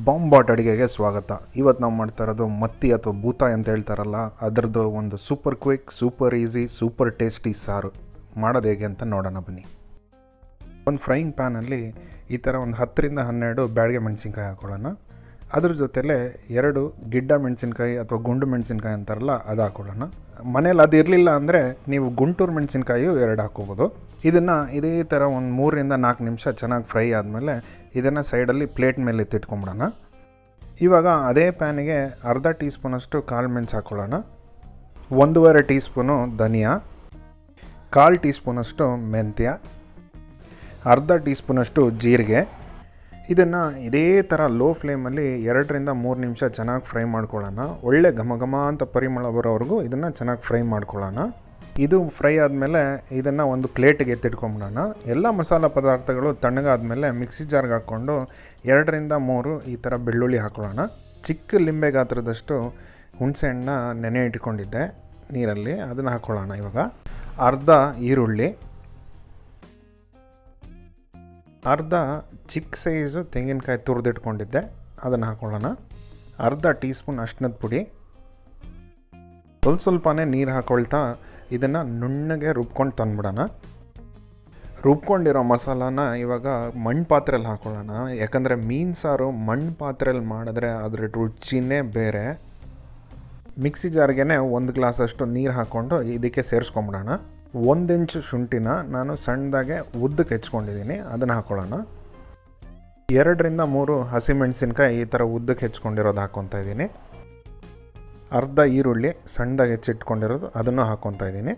ಬಾಂಬಾಟ್ ಅಡುಗೆಗೆ ಸ್ವಾಗತ. ಇವತ್ತು ನಾವು ಮಾಡ್ತಾ ಇರೋದು ಮತ್ತಿ ಅಥವಾ ಬೂತಾಯಿ ಅಂತ ಹೇಳ್ತಾರಲ್ಲ, ಅದರದ್ದು ಒಂದು super quick, super easy, super tasty ಸಾರು ಮಾಡೋದು ಹೇಗೆ ಅಂತ ನೋಡೋಣ ಬನ್ನಿ. ಒಂದು ಫ್ರೈಯಿಂಗ್ ಪ್ಯಾನಲ್ಲಿ ಈ ಥರ ಒಂದು 10ರಿಂದ 12 ಬ್ಯಾಡಗೆ ಮೆಣಸಿನ್ಕಾಯಿ ಹಾಕೊಳ್ಳೋಣ. ಅದ್ರ ಜೊತೆಲೇ 2 ಗಿಡ್ಡ ಮೆಣಸಿನ್ಕಾಯಿ ಅಥವಾ ಗುಂಡು ಮೆಣಸಿನ್ಕಾಯಿ ಅಂತಾರಲ್ಲ ಅದು ಹಾಕೊಳ್ಳೋಣ. ಮನೇಲಿ ಅದು ಇರಲಿಲ್ಲ ಅಂದರೆ ನೀವು ಗುಂಟೂರು ಮೆಣಸಿನ್ಕಾಯಿಯು 2 ಹಾಕ್ಕೋಬೋದು. ಇದನ್ನು ಇದೇ ಥರ ಒಂದು 3ರಿಂದ 4 ನಿಮಿಷ ಚೆನ್ನಾಗಿ ಫ್ರೈ ಆದಮೇಲೆ ಇದನ್ನು ಸೈಡಲ್ಲಿ ಪ್ಲೇಟ್ ಮೇಲೆ ಎತ್ತಿಟ್ಕೊಂಬಿಡೋಣ. ಇವಾಗ ಅದೇ ಪ್ಯಾನಿಗೆ ಅರ್ಧ ಟೀ ಸ್ಪೂನಷ್ಟು ಕಾಳು ಮೆಣಸು ಹಾಕ್ಕೊಳ್ಳೋಣ, 1.5 ಟೀ ಸ್ಪೂನು ಧನಿಯಾ, 1/4 ಟೀ ಸ್ಪೂನಷ್ಟು ಮೆಂತ್ಯ, ಅರ್ಧ ಟೀ ಸ್ಪೂನಷ್ಟು ಜೀರಿಗೆ. ಇದನ್ನು ಇದೇ ಥರ ಲೋ ಫ್ಲೇಮಲ್ಲಿ 2ರಿಂದ 3 ನಿಮಿಷ ಚೆನ್ನಾಗಿ ಫ್ರೈ ಮಾಡ್ಕೊಳ್ಳೋಣ. ಒಳ್ಳೆ ಘಮ ಘಮ ಅಂತ ಪರಿಮಳ ಬರೋವರೆಗೂ ಇದನ್ನು ಚೆನ್ನಾಗಿ ಫ್ರೈ ಮಾಡ್ಕೊಳ್ಳೋಣ. ಇದು ಫ್ರೈ ಆದಮೇಲೆ ಇದನ್ನು ಒಂದು ಪ್ಲೇಟಿಗೆ ಎತ್ತಿಟ್ಕೊಂಬಿಡೋಣ. ಎಲ್ಲ ಮಸಾಲ ಪದಾರ್ಥಗಳು ತಣ್ಣಗಾದ್ಮೇಲೆ ಮಿಕ್ಸಿ ಜಾರ್ಗೆ ಹಾಕ್ಕೊಂಡು 2ರಿಂದ 3 ಈ ಥರ ಬೆಳ್ಳುಳ್ಳಿ ಹಾಕ್ಕೊಳ್ಳೋಣ. ಚಿಕ್ಕ ಲಿಂಬೆ ಗಾತ್ರದಷ್ಟು ಹುಣಸೆಹಣ್ಣ ನೆನೆ ಇಟ್ಕೊಂಡಿದ್ದೆ ನೀರಲ್ಲಿ, ಅದನ್ನು ಹಾಕ್ಕೊಳ್ಳೋಣ. ಇವಾಗ ಅರ್ಧ ಈರುಳ್ಳಿ, ಅರ್ಧ ಚಿಕ್ಕ ಸೈಜು ತೆಂಗಿನಕಾಯಿ ತುರಿದಿಟ್ಕೊಂಡಿದ್ದೆ ಅದನ್ನು ಹಾಕ್ಕೊಳ್ಳೋಣ. ಅರ್ಧ ಟೀ ಸ್ಪೂನ್ ಅರಿಶಿಣದ ಪುಡಿ, ಸ್ವಲ್ಪನೇ ನೀರು ಹಾಕ್ಕೊಳ್ತಾ ಇದನ್ನು ನುಣ್ಣಗೆ ರುಬ್ಕೊಂಡು ತಂದುಬಿಡೋಣ. ರುಬ್ಕೊಂಡಿರೋ ಮಸಾಲಾನ ಇವಾಗ ಮಣ್ಣು ಪಾತ್ರೆಯಲ್ಲಿ ಹಾಕ್ಕೊಳ್ಳೋಣ. ಯಾಕಂದರೆ ಮೀನು ಸಾರು ಮಣ್ಣು ಪಾತ್ರೆಯಲ್ಲಿ ಮಾಡಿದ್ರೆ ಅದರ ರುಚಿನೇ ಬೇರೆ. ಮಿಕ್ಸಿ ಜಾರ್ಗೆ 1 ಗ್ಲಾಸಷ್ಟು ನೀರು ಹಾಕ್ಕೊಂಡು ಇದಕ್ಕೆ ಸೇರಿಸ್ಕೊಂಬಿಡೋಣ. 1 ಇಂಚು ಶುಂಠಿನ ನಾನು ಸಣ್ಣದಾಗೆ ಉದ್ದಕ್ಕೆ ಹೆಚ್ಕೊಂಡಿದ್ದೀನಿ, ಅದನ್ನು ಹಾಕ್ಕೊಳ್ಳೋಣ. 2ರಿಂದ 3 ಹಸಿಮೆಣಸಿನ್ಕಾಯಿ ಈ ಥರ ಉದ್ದಕ್ಕೆ ಹೆಚ್ಕೊಂಡಿರೋದು ಹಾಕ್ಕೊತಾ ಇದ್ದೀನಿ. ಅರ್ಧ ಈರುಳ್ಳಿ ಸಣ್ಣದಾಗಿ ಹೆಚ್ಚಿಟ್ಕೊಂಡಿರೋದು ಅದನ್ನು ಹಾಕ್ಕೊತಾ ಇದ್ದೀನಿ.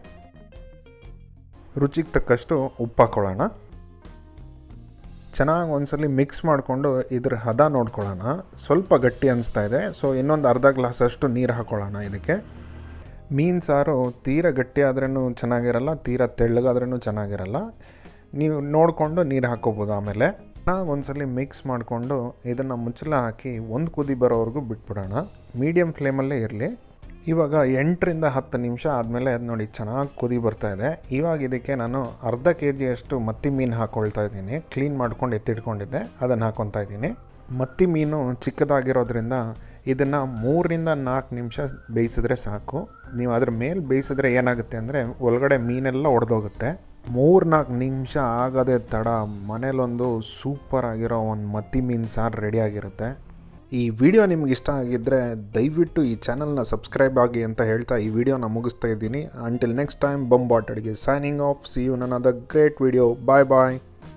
ರುಚಿಗೆ ತಕ್ಕಷ್ಟು ಉಪ್ಪು ಹಾಕ್ಕೊಳ್ಳೋಣ. ಚೆನ್ನಾಗಿ ಒಂದ್ಸಲಿ ಮಿಕ್ಸ್ ಮಾಡಿಕೊಂಡು ಇದ್ರ ಹದ ನೋಡ್ಕೊಳ್ಳೋಣ. ಸ್ವಲ್ಪ ಗಟ್ಟಿ ಅನಿಸ್ತಾ ಇದೆ, ಸೊ ಇನ್ನೊಂದು ಅರ್ಧ ಗ್ಲಾಸಷ್ಟು ನೀರು ಹಾಕ್ಕೊಳ್ಳೋಣ ಇದಕ್ಕೆ. ಮೀನು ಸಾರು ತೀರ ಗಟ್ಟಿ ಆದ್ರೂ ಚೆನ್ನಾಗಿರಲ್ಲ, ತೀರ ತೆಳ್ಳಗಾದ್ರೂ ಚೆನ್ನಾಗಿರಲ್ಲ. ನೀವು ನೋಡಿಕೊಂಡು ನೀರು ಹಾಕ್ಕೋಬೋದು. ಆಮೇಲೆ ಚೆನ್ನಾಗಿ ಒಂದ್ಸಲಿ ಮಿಕ್ಸ್ ಮಾಡಿಕೊಂಡು ಇದನ್ನು ಮುಚ್ಚಳ ಹಾಕಿ 1 ಕುದಿ ಬರೋವರೆಗೂ ಬಿಟ್ಬಿಡೋಣ. ಮೀಡಿಯಮ್ ಫ್ಲೇಮಲ್ಲೇ ಇರಲಿ. ಇವಾಗ 8ರಿಂದ 10 ನಿಮಿಷ ಆದಮೇಲೆ ಅದು ನೋಡಿ ಚೆನ್ನಾಗಿ ಕುದಿ ಬರ್ತಾಯಿದೆ. ಇವಾಗ ಇದಕ್ಕೆ ನಾನು ಅರ್ಧ kg ಮತ್ತಿ ಮೀನು ಹಾಕ್ಕೊಳ್ತಾ ಇದ್ದೀನಿ. ಕ್ಲೀನ್ ಮಾಡ್ಕೊಂಡು ಎತ್ತಿಟ್ಕೊಂಡಿದ್ದೆ, ಅದನ್ನು ಹಾಕ್ಕೊತಾ ಇದ್ದೀನಿ. ಮತ್ತಿ ಮೀನು ಚಿಕ್ಕದಾಗಿರೋದ್ರಿಂದ ಇದನ್ನು 3ರಿಂದ 4 ನಿಮಿಷ ಬೇಯಿಸಿದ್ರೆ ಸಾಕು. ನೀವು ಅದ್ರ ಮೇಲೆ ಬೇಯಿಸಿದ್ರೆ ಏನಾಗುತ್ತೆ ಅಂದರೆ ಒಳಗಡೆ ಮೀನೆಲ್ಲ ಒಡೆದೋಗುತ್ತೆ. 3-4 ನಿಮಿಷ ಆಗೋದೇ ತಡ ಮನೇಲೊಂದು ಸೂಪರ್ ಆಗಿರೋ ಒಂದು ಮತ್ತಿ ಮೀನು ಸಾರು ರೆಡಿಯಾಗಿರುತ್ತೆ. ಈ ವಿಡಿಯೋ ನಿಮ್ಗೆ ಇಷ್ಟ ಆಗಿದ್ದರೆ ದಯವಿಟ್ಟು ಈ ಚಾನಲ್ನ ಸಬ್ಸ್ಕ್ರೈಬ್ ಆಗಿ ಅಂತ ಹೇಳ್ತಾ ಈ ವಿಡಿಯೋನ ಮುಗಿಸ್ತಾ ಇದ್ದೀನಿ. ಅಂಟಿಲ್ ನೆಕ್ಸ್ಟ್ ಟೈಮ್, ಬಾಂಬಾಟ್ ಅಡುಗೆ signing off. See you in another great video. Bye bye.